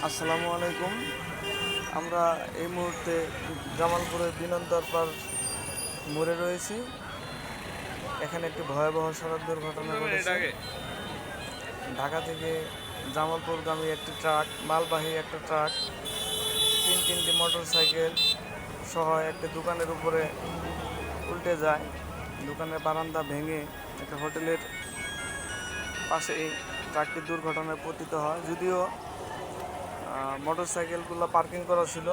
আসসালামু আলাইকুম। আমরা এই মুহূর্তে জামালপুরের বিনন্দরপার মোড়ে রয়েছি। এখানে একটি ভয়াবহ সড়ক দুর্ঘটনা ঘটেছে। ঢাকা থেকে জামালপুরগামী একটি ট্রাক, মালবাহী একটা ট্রাক, তিনটি মোটর সাইকেল সহ একটি দোকানের উপরে উল্টে যায়। দোকানের বারান্দা ভেঙে একটা হোটেলের পাশেই ট্রাকটি দুর্ঘটনায় পতিত হয়। যদিও মোটর সাইকেলগুলো পার্কিং করা ছিল,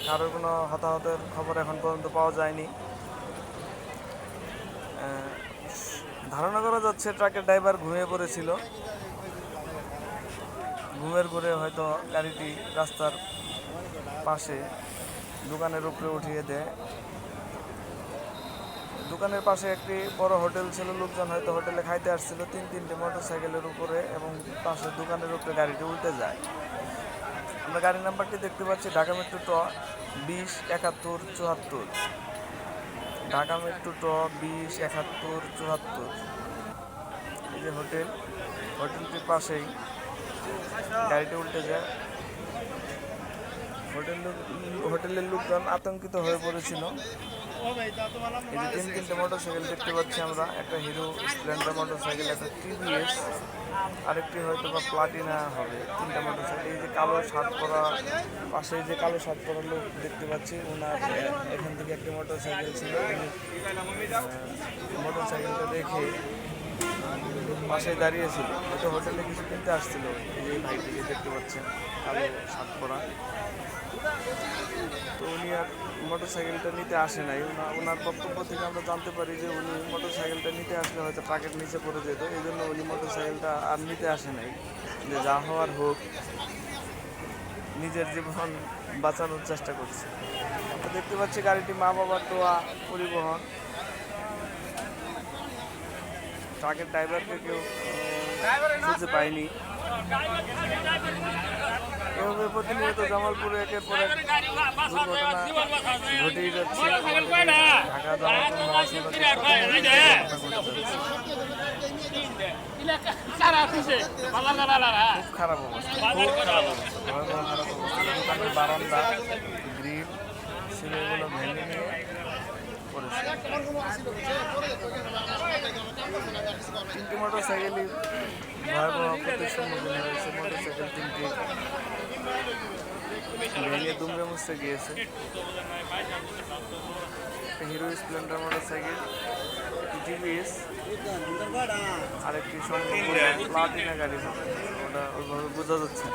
কারোর কোনো হতাহতের খবর এখন পর্যন্ত পাওয়া যায়নি। ধারণা করা যাচ্ছে ট্রাকের ড্রাইভার ঘুমিয়ে পড়েছিল। ঘুমের ঘুরে হয়তো গাড়িটি রাস্তার পাশে দোকানের উপরে উঠিয়ে দেয়। দোকানের পাশে একটি বড় হোটেল ছিল, লোকজন হয়তো হোটেলে খাইতে আসছিল। তিনটি মোটর সাইকেলের উপরে এবং পাশে দোকানের উপরে গাড়িটি উল্টে যায়। আমরা গাড়ি নাম্বারটি দেখতে পাচ্ছি ঢাকা মেট্রো ট 207174। ঢাকা মেট্রো ট 207174। এই যে হোটেলটির পাশেই গাড়িটি উল্টে যায়। হোটেলের লোকজন আতঙ্কিত হয়ে পড়েছিল। এই যে তিনটে মোটর সাইকেল দেখতে পাচ্ছি আমরা, একটা হিরো স্প্লেন্ডার মোটর সাইকেল, একটা টিভিএস, আরেকটি হয়তো বা প্লাটিনা হবে। তিনটা মোটর সাইকেল। এই যে কালো শার্ট পরা, পাশে যে কালো শার্ট পরা লোক দেখতে পাচ্ছি, ওনার এখান থেকে একটি মোটর সাইকেল ছিল। মোটর সাইকেলটা দেখে পাশে দাঁড়িয়েছিল, হয়তো হোটেলে কিছু কিনতে আসছিল। এই যে ভাইটিকে দেখতে পাচ্ছেন, কালো শার্ট পরা। তো উনি আর মোটর সাইকেলটা নিতে আসে নাই। ওনার বক্তব্য থেকে আমরা জানতে পারি যে উনি মোটর সাইকেলটা নিতে আসলে হয়তো ট্রাকের নিচে পড়ে যেত, এই জন্য উনি মোটর সাইকেলটা আর নিতে আসে নাই। যে যা হওয়ার হোক, নিজের জীবন বাঁচানোর চেষ্টা করছে। আমরা দেখতে পাচ্ছি গাড়িটি মা বাবার দোয়া পরিবহন। ট্রাকের ড্রাইভারকে কেউ খুঁজে পায়নি। এভাবে প্রতিনিয়ত জামালপুরে একের পর এক দুর্ঘটনা ঘটেই যাচ্ছে। ঢাকা জামালপুর মহাসড়কে খুব খারাপ অবস্থা, ভয়াবহ খারাপ অবস্থা। দোকানের বারান্দা, গ্রিল ছিল, এগুলো ভেঙে নিয়ে পড়েছে। তিনটি মোটর সাইকেলই ভয়াবহ ক্ষতির সম্মুখীন হয়েছে। মোটর সাইকেল তিনটি ভেঙে দুমড়ে মুচড়ে গিয়েছে। হিরো স্প্লেন্ডার মোটর সাইকেল, একটি টিভিএস, আরেকটি সম্পূর্ণ প্লাটিনা গাড়ি হবে, ওটা ওইভাবে বোঝা যাচ্ছে।